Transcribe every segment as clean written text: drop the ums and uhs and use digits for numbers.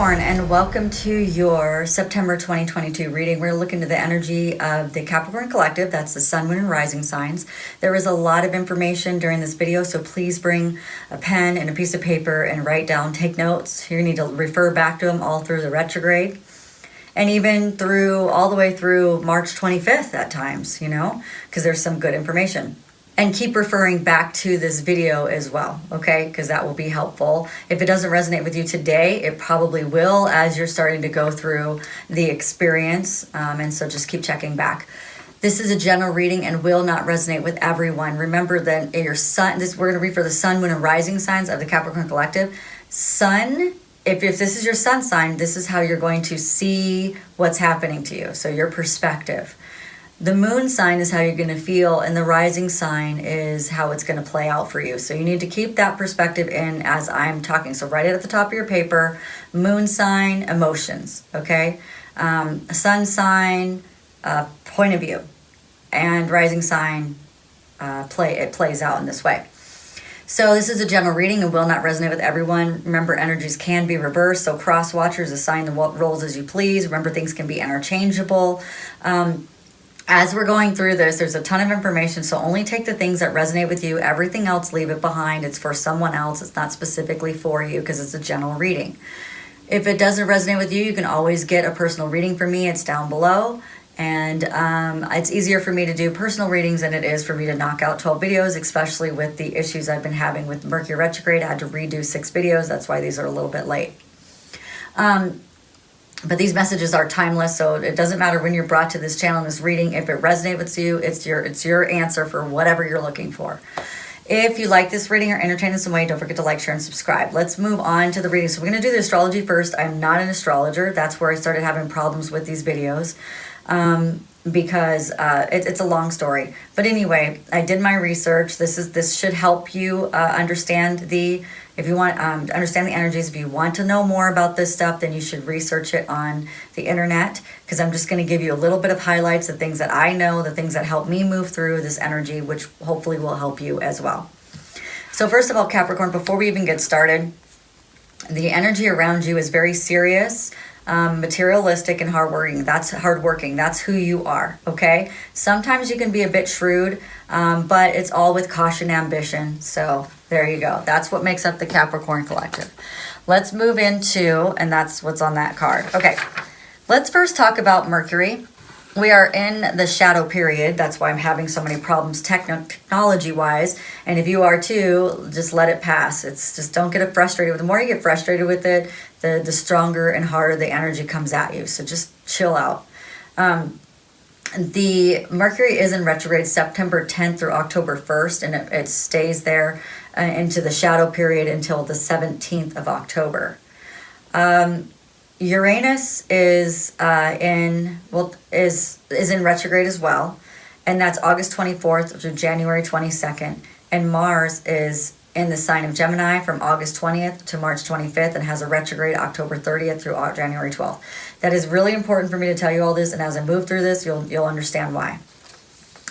Capricorn, and welcome to your September 2022 reading. We're looking at the energy of the Capricorn collective. That's the sun, moon, and rising signs. There is a lot of information during this video, so please bring a pen and a piece of paper and write down, take notes. You need to refer back to them all through the retrograde and even through all the way through March 25th at times, because there's some good information. And keep referring back to this video as well, okay? Because that will be helpful. If it doesn't resonate with you today, it probably will as you're starting to go through the experience. And so just keep checking back. This is a general reading and will not resonate with everyone. Remember that your sun, we're going to read for the sun, moon, and rising signs of the Capricorn collective. Sun, if this is your sun sign, this is how you're going to see what's happening to you. So your perspective. The moon sign is how you're going to feel, and the rising sign is how it's going to play out for you. So you need to keep that perspective in as I'm talking. So write it at the top of your paper. Moon sign, emotions, okay? Sun sign, point of view. And rising sign, it plays out in this way. So this is a general reading and will not resonate with everyone. Remember, energies can be reversed. So cross watchers assign the roles as you please. Remember, things can be interchangeable. As we're going through this, there's a ton of information, so only take the things that resonate with you. Everything else, leave it behind. It's for someone else. It's not specifically for you because it's a general reading. If it doesn't resonate with you, you can always get a personal reading from me. It's down below. And it's easier for me to do personal readings than it is for me to knock out 12 videos, especially with the issues I've been having with Mercury Retrograde. I had to redo 6 videos. That's why these are a little bit late. But these messages are timeless, so it doesn't matter when you're brought to this channel in this reading. If it resonates with you, it's your answer for whatever you're looking for. If you like this reading or entertain in some way, don't forget to like, share, and subscribe. Let's move on to the reading. So we're going to do the astrology first. I'm not an astrologer. That's where I started having problems with these videos because it's a long story. But anyway, I did my research. This should help you understand if you want to understand the energies. If you want to know more about this stuff, then you should research it on the internet, because I'm just going to give you a little bit of highlights, the things that I know, the things that help me move through this energy, which hopefully will help you as well. So first of all, Capricorn, before we even get started, the energy around you is very serious, materialistic, and hardworking. That's who you are, okay? Sometimes you can be a bit shrewd, but it's all with caution and ambition. So there you go. That's what makes up the Capricorn collective. Let's move into, and that's what's on that card. Okay, let's first talk about Mercury. We are in the shadow period. That's why I'm having so many problems technology-wise. And if you are too, just let it pass. It's just don't get frustrated. The more you get frustrated with it, the stronger and harder the energy comes at you. So just chill out. The Mercury is in retrograde September 10th through October 1st, and it stays there into the shadow period until the 17th of October. Uranus is in retrograde as well, and that's August 24th through January 22nd. And Mars is in the sign of Gemini from August 20th to March 25th and has a retrograde October 30th through January 12th. That is really important for me to tell you all this, and as I move through this, you'll understand why.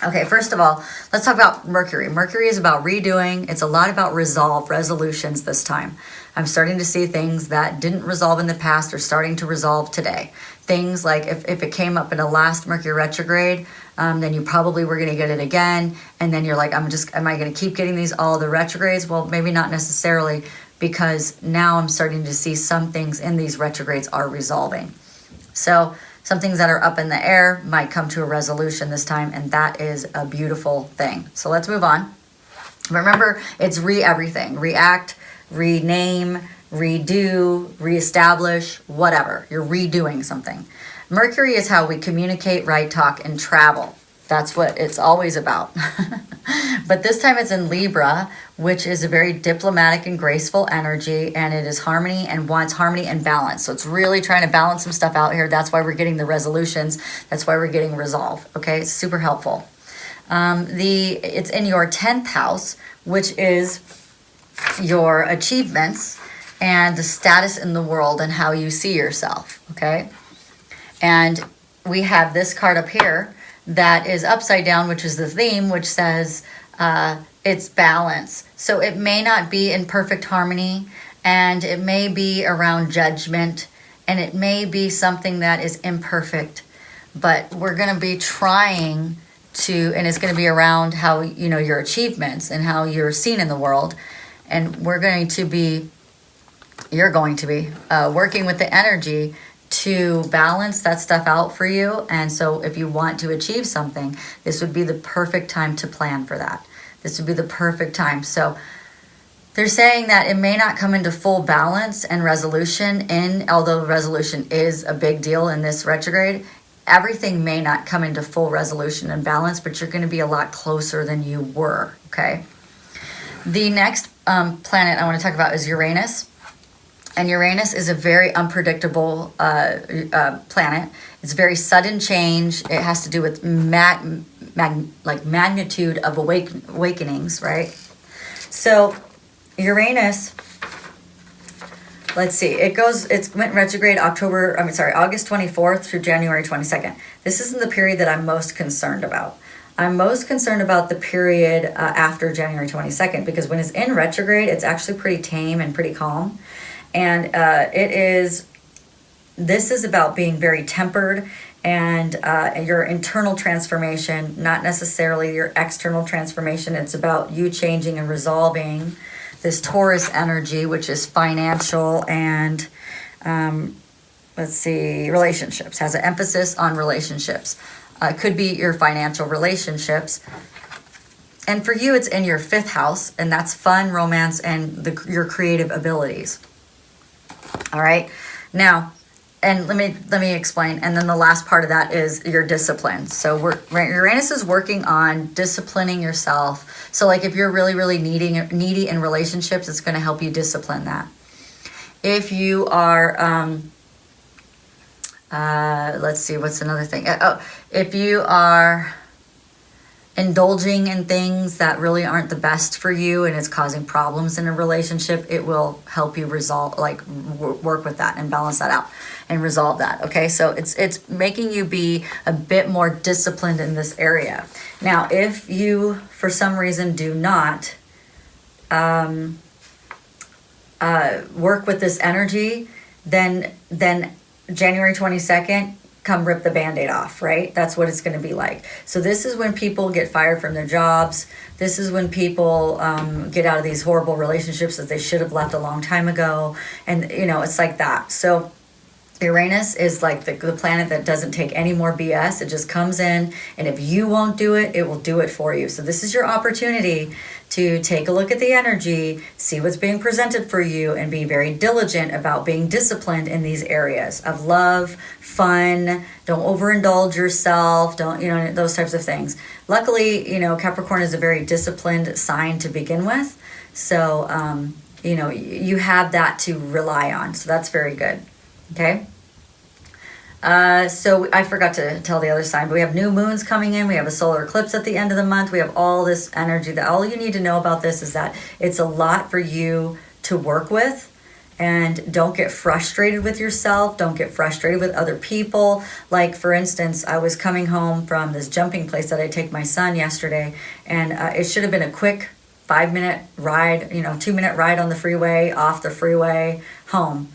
Okay, first of all, let's talk about Mercury. Mercury is about redoing. It's a lot about resolutions this time. I'm starting to see things that didn't resolve in the past are starting to resolve today. Things like if it came up in a last Mercury retrograde, then you probably were going to get it again. And then you're like, am I going to keep getting all the retrogrades? Well, maybe not necessarily, because now I'm starting to see some things in these retrogrades are resolving. So some things that are up in the air might come to a resolution this time, and that is a beautiful thing. So let's move on. Remember, it's everything. React, rename, redo, reestablish, whatever. You're redoing something. Mercury is how we communicate, write, talk, and travel. That's what it's always about. But this time it's in Libra, which is a very diplomatic and graceful energy, and it is harmony and wants harmony and balance. So it's really trying to balance some stuff out here. That's why we're getting the resolutions. That's why we're getting resolve. Okay, it's super helpful. It's in your 10th house, which is your achievements and the status in the world and how you see yourself. Okay, and we have this card up here that is upside down, which is the theme, which says it's balance. So it may not be in perfect harmony, and it may be around judgment, and it may be something that is imperfect, but we're going to be trying to, and it's going to be around how, you know, your achievements and how you're seen in the world. And you're going to be working with the energy to balance that stuff out for you. And so if you want to achieve something, this would be the perfect time to plan for that. This would be the perfect time. So they're saying that it may not come into full balance and resolution although resolution is a big deal in this retrograde, everything may not come into full resolution and balance, but you're going to be a lot closer than you were, okay? The next planet I want to talk about is Uranus. And Uranus is a very unpredictable planet. It's very sudden change. It has to do with magnitude of awakenings, right? So Uranus, let's see, it went retrograde August 24th through January 22nd. This isn't the period that I'm most concerned about. I'm most concerned about the period after January 22nd, because when it's in retrograde, it's actually pretty tame and pretty calm. And this is about being very tempered and your internal transformation, not necessarily your external transformation. It's about you changing and resolving this Taurus energy, which is financial and, relationships, has an emphasis on relationships. It could be your financial relationships. And for you, it's in your 5th house, and that's fun, romance, and your creative abilities. All right. Now, and let me explain. And then the last part of that is your discipline. So Uranus is working on disciplining yourself. So like if you're really, really needy in relationships, it's going to help you discipline that. If you are, let's see, what's another thing? If you are indulging in things that really aren't the best for you and it's causing problems in a relationship, it will help you work with that and balance that out and resolve that. Okay, so it's making you be a bit more disciplined in this area. Now, if you for some reason do not work with this energy, then January 22nd, come rip the Band-Aid off, right? That's what it's going to be like. So this is when people get fired from their jobs. This is when people get out of these horrible relationships that they should have left a long time ago. And, it's like that. So Uranus is like the planet that doesn't take any more BS. It just comes in, and if you won't do it, it will do it for you. So this is your opportunity to take a look at the energy, see what's being presented for you, and be very diligent about being disciplined in these areas of love, fun. Don't overindulge yourself. Don't, those types of things. Luckily, Capricorn is a very disciplined sign to begin with. So, you have that to rely on. So that's very good. Okay. So I forgot to tell the other sign, but we have new moons coming in. We have a solar eclipse at the end of the month. We have all this energy. That all you need to know about this is that it's a lot for you to work with. And don't get frustrated with yourself. Don't get frustrated with other people. Like, for instance, I was coming home from this jumping place that I take my son yesterday, and it should have been a quick 5-minute ride, 2-minute ride on the freeway, off the freeway, home.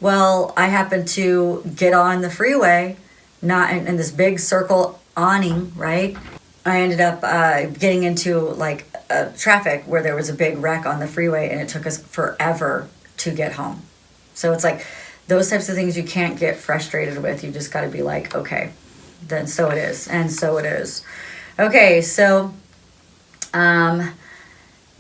Well, I happened to get on the freeway, not in this big circle awning, right? I ended up getting into traffic where there was a big wreck on the freeway, and it took us forever to get home. So it's like those types of things you can't get frustrated with. You just got to be like, okay, then so it is, and so it is. Okay, so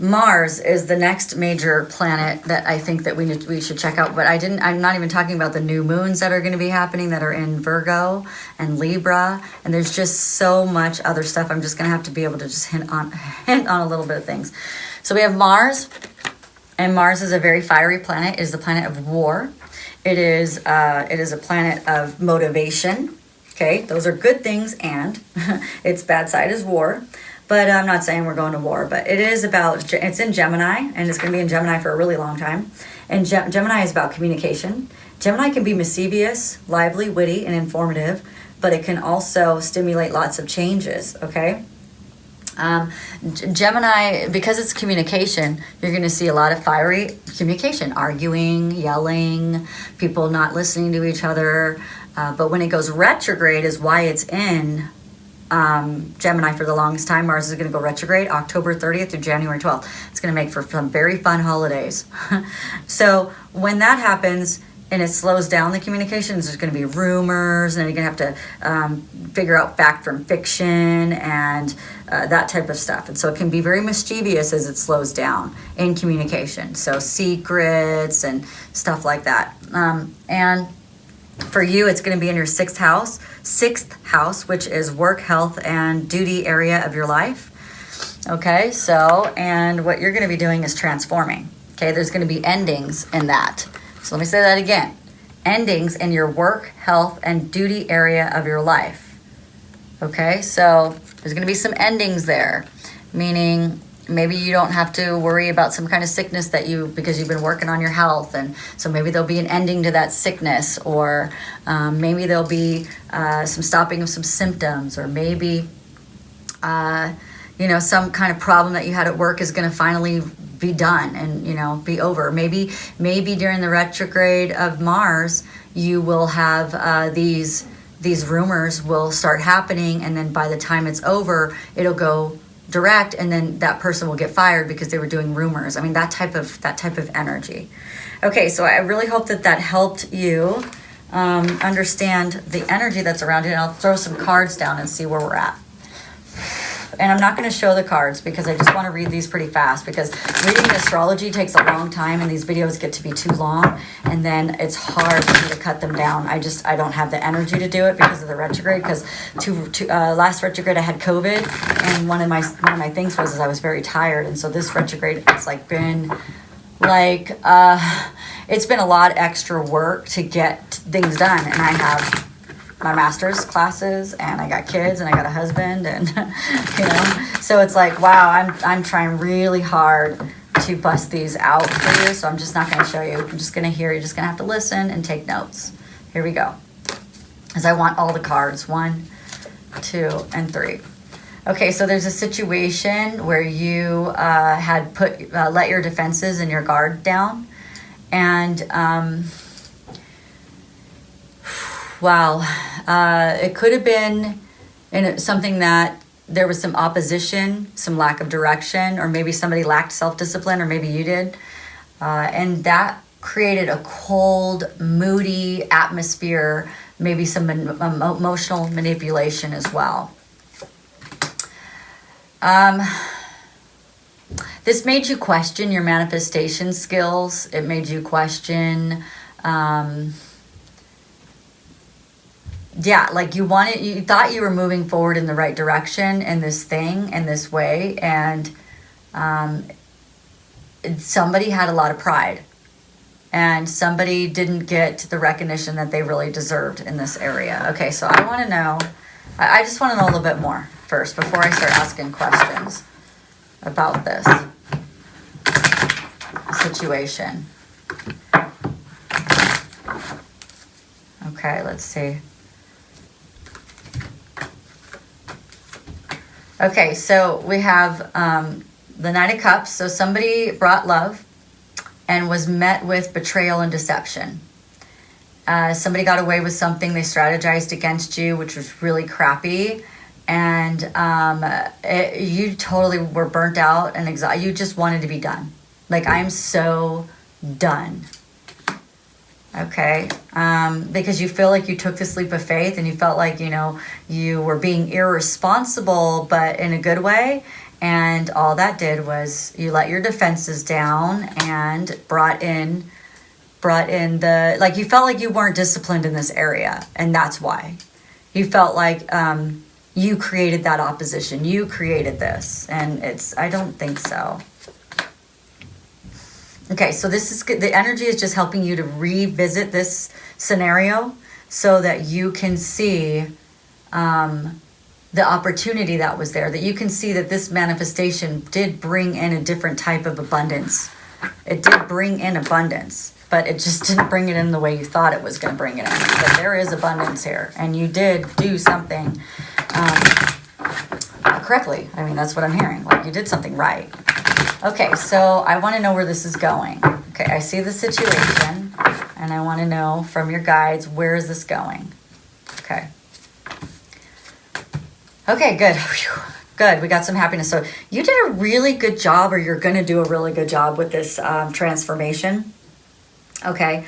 Mars is the next major planet that I think that we should check out, but I'm not even talking about the new moons that are going to be happening that are in Virgo and Libra, and there's just so much other stuff. I'm just going to have to be able to just hint on a little bit of things. So we have Mars, and Mars is a very fiery planet. It is the planet of war. It is a planet of motivation. Okay, those are good things, and its bad side is war. But I'm not saying we're going to war, but it's in Gemini, and it's going to be in Gemini for a really long time. And Gemini is about communication. Gemini can be mischievous, lively, witty, and informative, but it can also stimulate lots of changes, okay? Gemini, because it's communication, you're going to see a lot of fiery communication, arguing, yelling, people not listening to each other. But when it goes retrograde is why it's in Gemini for the longest time. Mars is going to go retrograde October 30th through January 12th. It's going to make for some very fun holidays. So when that happens, and it slows down the communications, there's going to be rumors, and then you're going to have to figure out fact from fiction and that type of stuff. And so it can be very mischievous as it slows down in communication. So secrets and stuff like that. And for you, it's going to be in your sixth house, which is work, health, and duty area of your life. Okay, so, and what you're going to be doing is transforming. Okay, there's going to be endings in that. So let me say that again. Endings in your work, health, and duty area of your life. Okay, so there's going to be some endings there, meaning maybe you don't have to worry about some kind of sickness because you've been working on your health. And so maybe there'll be an ending to that sickness, or maybe there'll be some stopping of some symptoms, or maybe, some kind of problem that you had at work is going to finally be done and be over. Maybe during the retrograde of Mars you will have these rumors will start happening, and then by the time it's over it'll go direct, and then that person will get fired because they were doing rumors. I mean, that type of energy. Okay, so I really hope that helped you understand the energy that's around you, and I'll throw some cards down and see where we're at. And I'm not going to show the cards because I just want to read these pretty fast, because reading astrology takes a long time and these videos get to be too long, and then it's hard for me to cut them down. I don't have the energy to do it because of the retrograde, because last retrograde I had COVID, and one of my things was I was very tired, and so this retrograde it's been it's been a lot extra work to get things done, and I have my master's classes, and I got kids, and I got a husband, and so it's wow, I'm trying really hard to bust these out for you. So I'm just not going to show you. I'm just going to hear. You're just going to have to listen and take notes. Here we go, because I want all the cards, 1, 2, and 3. Okay, so there's a situation where you had let your defenses and your guard down, and wow, it could have been something that there was some opposition, some lack of direction, or maybe somebody lacked self-discipline, or maybe you did. And that created a cold, moody atmosphere, maybe some emotional manipulation as well. This made you question your manifestation skills. It made you question... you thought you were moving forward in the right direction in this thing, in this way, and somebody had a lot of pride, and somebody didn't get the recognition that they really deserved in this area. Okay, so I want to know, I just want to know a little bit more first before I start asking questions about this situation. Okay, let's see. Okay, so we have the Knight of Cups. So somebody brought love and was met with betrayal and deception. Somebody got away with something. They strategized against you, which was really crappy. And you totally were burnt out and exhausted. You just wanted to be done. I'm so done. Okay, because you feel like you took this leap of faith, and you felt like, you were being irresponsible, but in a good way. And all that did was you let your defenses down and brought in the, you felt like you weren't disciplined in this area. And that's why you felt like you created that opposition. You created this. And I don't think so. Okay, so this is good. The energy is just helping you to revisit this scenario so that you can see the opportunity that was there, that you can see that this manifestation did bring in a different type of abundance. It did bring in abundance, but it just didn't bring it in the way you thought it was going to bring it in. But there is abundance here, and you did do something correctly. I mean, that's what I'm hearing. Like you did something right. Okay, so I want to know where this is going. Okay, I see the situation, and I want to know from your guides, where is this going? Okay. Okay, good. Whew. Good, we got some happiness. So you did a really good job, or you're going to do a really good job with this transformation. Okay.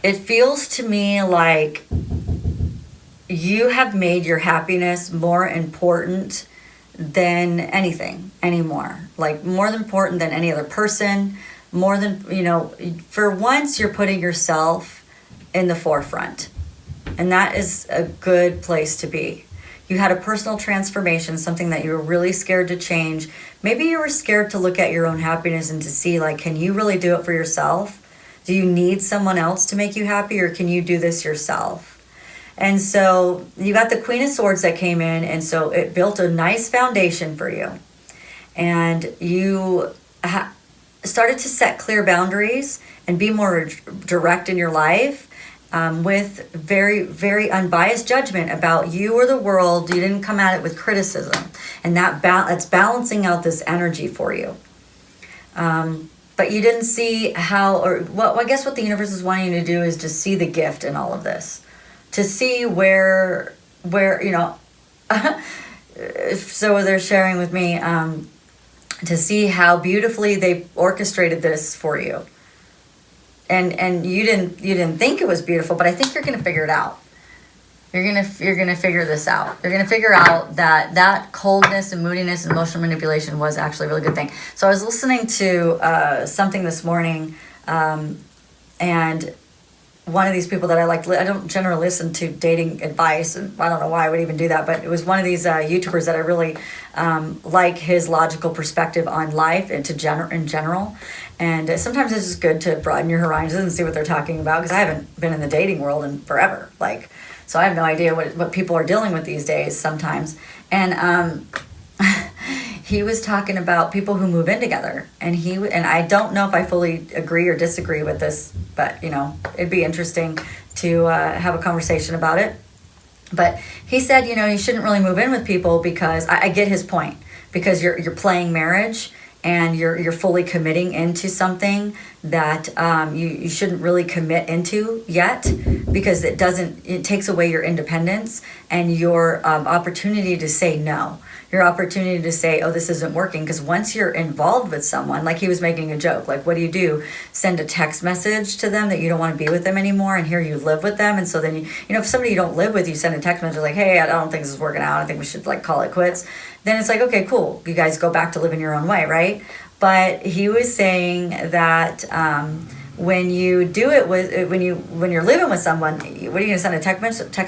It feels to me like you have made your happiness more important than anything anymore. Like more important than any other person, more than, you know, for once you're putting yourself in the forefront. And that is a good place to be. You had a personal transformation, something that you were really scared to change. Maybe you were scared to look at your own happiness and to see, like, can you really do it for yourself? Do you need someone else to make you happy, or can you do this yourself? And so you got the Queen of Swords that came in, and so it built a nice foundation for you. And you started to set clear boundaries and be more direct in your life. With very, very unbiased judgment about you or the world. You didn't come at it with criticism. And that's balancing out this energy for you. But you didn't see how, or well, I guess what the universe is wanting you to do is just see the gift in all of this. To see where you know, so they're sharing with me, to see how beautifully they orchestrated this for you. And you didn't think it was beautiful, but I think you're gonna figure it out. You're gonna figure this out. You're gonna figure out that coldness and moodiness and emotional manipulation was actually a really good thing. So I was listening to something this morning, and one of these people that I don't generally listen to dating advice, and I don't know why I would even do that, but it was one of these YouTubers that I really like his logical perspective on life and in general. And sometimes it's just good to broaden your horizons and see what they're talking about, because I haven't been in the dating world in forever. So I have no idea what people are dealing with these days sometimes. And he was talking about people who move in together, and I don't know if I fully agree or disagree with this, but you know, it'd be interesting to have a conversation about it. But he said, you know, you shouldn't really move in with people, because I get his point, because you're playing marriage and you're fully committing into something that you shouldn't really commit into yet, because it takes away your independence and your opportunity to say no. Your opportunity to say, oh, this isn't working. Because once you're involved with someone, like he was making a joke, like, what do? Send a text message to them that you don't want to be with them anymore, and here you live with them. And so then, you know, if somebody you don't live with, you send a text message like, hey, I don't think this is working out. I think we should call it quits. Then it's like, okay, cool. You guys go back to living your own way, right? But he was saying that when you do it when you're living with someone, what are you going to send a text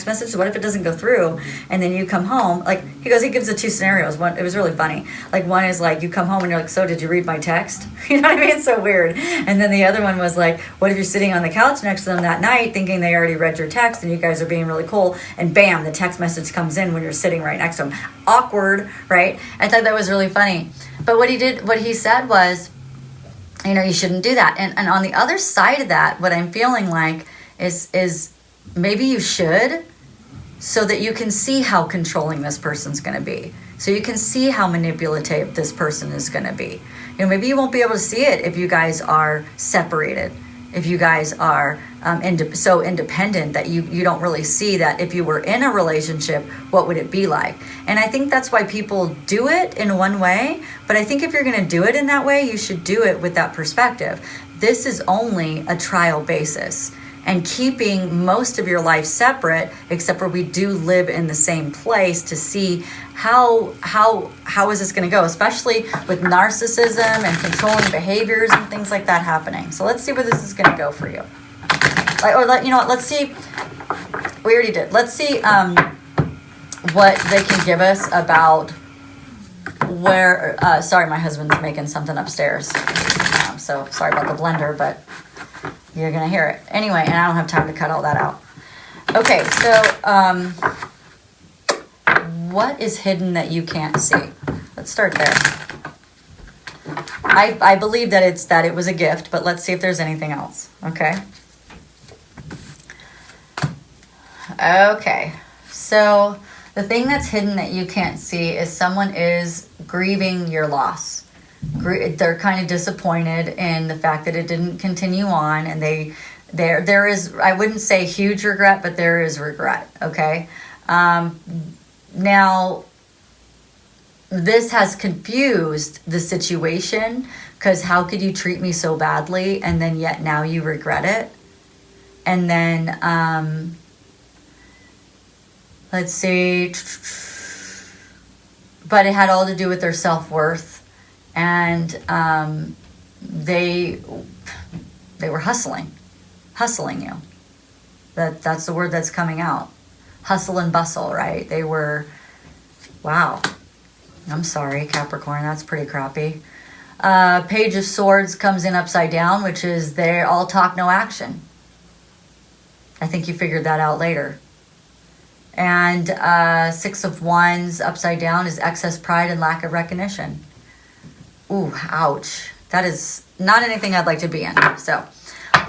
message? What if it doesn't go through, and then you come home? Like he gives the two scenarios. One, it was really funny. Like one is like you come home and you're like, so did you read my text? You know what I mean? It's so weird. And then the other one was like, what if you're sitting on the couch next to them that night, thinking they already read your text, and you guys are being really cool, and bam, the text message comes in when you're sitting right next to them. Awkward, right? I thought that was really funny. But what he said was, you know, you shouldn't do that. And on the other side of that, what I'm feeling like is maybe you should, so that you can see how controlling this person's going to be. So you can see how manipulative this person is going to be. You know, maybe you won't be able to see it if you guys are separated. If you guys are so independent that you don't really see that if you were in a relationship, what would it be like? And I think that's why people do it in one way. But I think if you're going to do it in that way, you should do it with that perspective. This is only a trial basis. And keeping most of your life separate, except for we do live in the same place, to see how is this going to go, especially with narcissism and controlling behaviors and things like that happening. So let's see where this is going to go for you. You know what? Let's see. We already did. Let's see what they can give us about where. Sorry, my husband's making something upstairs. So sorry about the blender, but you're going to hear it. Anyway, and I don't have time to cut all that out. Okay, so what is hidden that you can't see? Let's start there. I believe that it was a gift, but let's see if there's anything else. Okay. Okay. So The thing that's hidden that you can't see is someone is grieving your loss. They're kind of disappointed in the fact that it didn't continue on, and there is, I wouldn't say huge regret, but there is regret. Okay. Now, this has confused the situation, because how could you treat me so badly and then yet now you regret it? And then, let's see, but it had all to do with their self-worth, and they were hustling you. That's the word that's coming out. Hustle and bustle, right? They were, wow. I'm sorry, Capricorn, that's pretty crappy. Page of Swords comes in upside down, which is they all talk, no action. I think you figured that out later. And Six of Wands upside down is excess pride and lack of recognition. Ooh, ouch. That is not anything I'd like to be in. So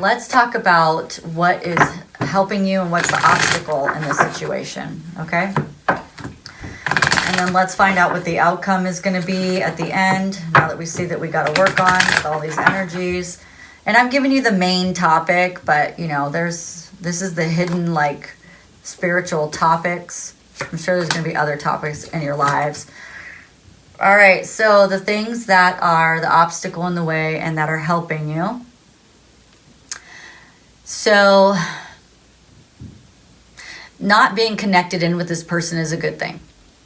let's talk about what is helping you and what's the obstacle in this situation, okay? And then let's find out what the outcome is going to be at the end, now that we see that we got to work on with all these energies. And I'm giving you the main topic, but, you know, this is the hidden, like, spiritual topics. I'm sure there's going to be other topics in your lives. All right, so the things that are the obstacle in the way and that are helping you. So, not being connected in with this person is a good thing.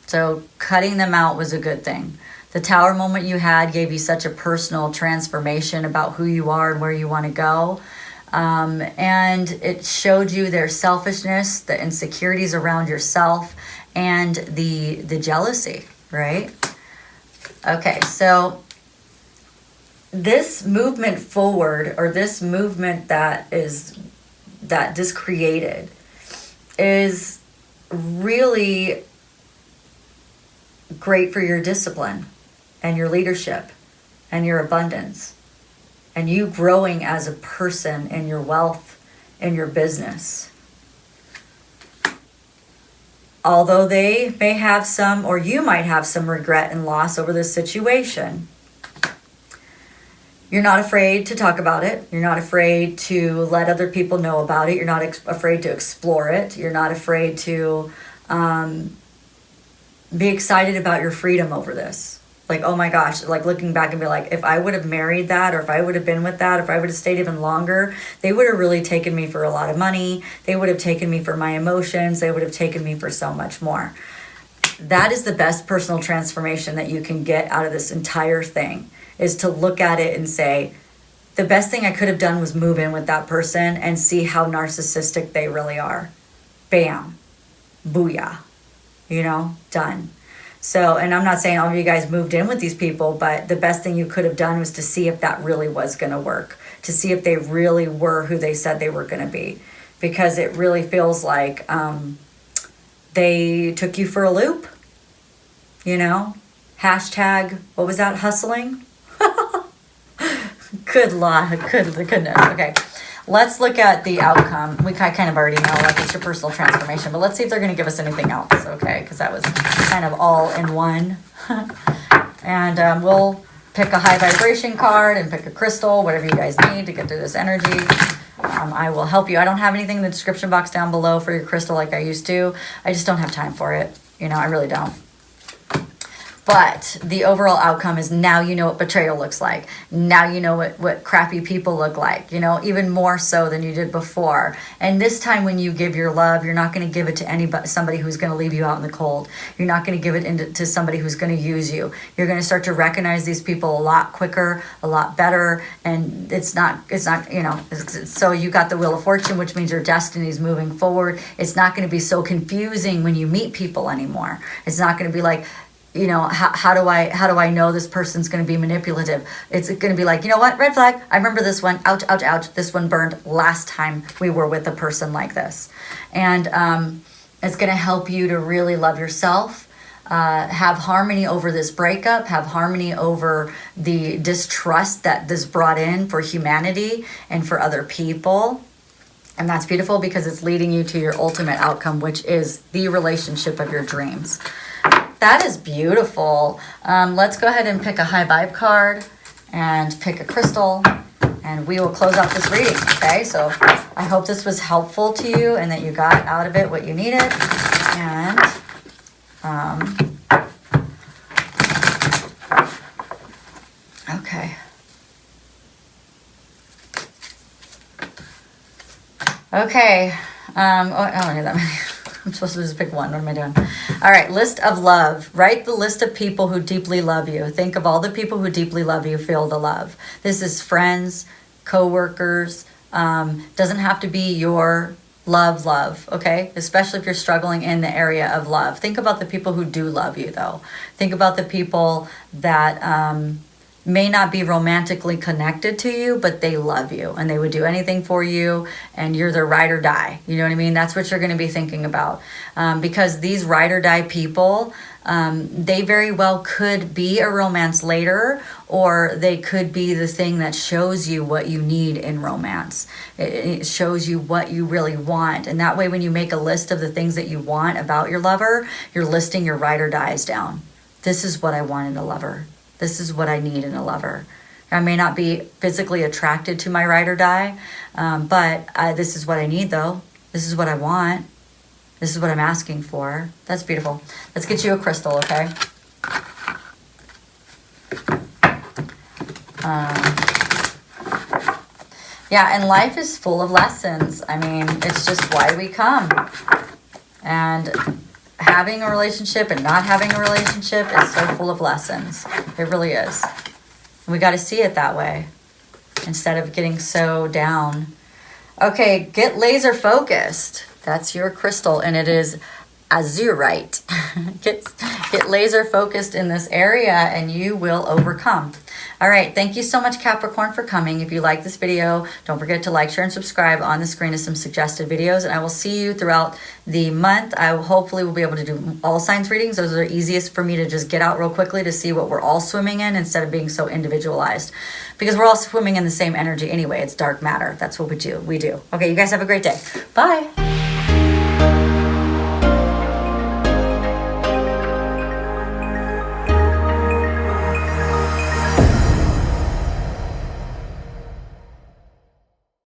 So cutting them out was a good thing. The Tower moment you had gave you such a personal transformation about who you are and where you want to go. And it showed you their selfishness, the insecurities around yourself, and the jealousy, right? Okay, so this movement forward, or this movement that this created, is really great for your discipline and your leadership and your abundance and you growing as a person in your wealth and your business. Although they may have some, or you might have some regret and loss over this situation, you're not afraid to talk about it. You're not afraid to let other people know about it. You're not afraid to explore it. You're not afraid to be excited about your freedom over this. Like, oh my gosh, like looking back and be like, if I would have married that, or if I would have been with that, if I would have stayed even longer, they would have really taken me for a lot of money. They would have taken me for my emotions. They would have taken me for so much more. That is the best personal transformation that you can get out of this entire thing, is to look at it and say, the best thing I could have done was move in with that person and see how narcissistic they really are. Bam. Booyah. You know, done. So, and I'm not saying all of you guys moved in with these people, but the best thing you could have done was to see if that really was going to work, to see if they really were who they said they were going to be, because it really feels like they took you for a loop, you know, hashtag, what was that, hustling? Good goodness. Okay. Let's look at the outcome. I kind of already know, like, it's your personal transformation, but let's see if they're going to give us anything else, okay? Because that was kind of all in one. And we'll pick a high vibration card and pick a crystal, whatever you guys need to get through this energy. I will help you. I don't have anything in the description box down below for your crystal like I used to. I just don't have time for it. You know, I really don't. But the overall outcome is now you know what betrayal looks like. Now you know what crappy people look like, you know, even more so than you did before. And this time when you give your love, you're not going to give it to somebody who's going to leave you out in the cold. You're not going to give it to somebody who's going to use you. You're going to start to recognize these people a lot quicker, a lot better. And it's not, you know, so you got the Wheel of Fortune, which means your destiny is moving forward. It's not going to be so confusing when you meet people anymore. It's not going to be like, you know, how do I know this person's going to be manipulative? It's going to be like, you know what, red flag, I remember this one, ouch, ouch, ouch, this one burned last time we were with a person like this. And it's going to help you to really love yourself, have harmony over this breakup, have harmony over the distrust that this brought in for humanity and for other people. And that's beautiful because it's leading you to your ultimate outcome, which is the relationship of your dreams. That is beautiful. Let's go ahead and pick a high vibe card and pick a crystal, and we will close out this reading, okay? So I hope this was helpful to you and that you got out of it what you needed. And okay. Okay. I don't need that many. I'm supposed to just pick one. What am I doing? All right. List of love. Write the list of people who deeply love you. Think of all the people who deeply love you. Feel the love. This is friends, co-workers. Doesn't have to be your love, okay? Especially if you're struggling in the area of love. Think about the people who do love you, though. Think about the people that may not be romantically connected to you, but they love you and they would do anything for you, and you're their ride or die. You know what I mean? That's what you're going to be thinking about, because these ride or die people, they very well could be a romance later, or they could be the thing that shows you what you need in romance. It shows you what you really want. And that way, when you make a list of the things that you want about your lover, you're listing your ride or dies down. This is what I want in a lover. This is what I need in a lover. I may not be physically attracted to my ride or die, but this is what I need, though. This is what I want. This is what I'm asking for. That's beautiful. Let's get you a crystal, okay? Yeah, and life is full of lessons. I mean, it's just why we come. And having a relationship and not having a relationship is so full of lessons. It really is. And we got to see it that way instead of getting so down. Okay, get laser focused. That's your crystal, and it is azurite. Get laser focused in this area and you will overcome. All right, thank you so much, Capricorn, for coming. If you like this video, don't forget to like, share, and subscribe. On the screen is some suggested videos, and I will see you throughout the month. I will hopefully will be able to do all signs readings. Those are easiest for me to just get out real quickly to see what we're all swimming in instead of being so individualized, because we're all swimming in the same energy anyway. It's dark matter. That's what we do. Okay, you guys have a great day. Bye.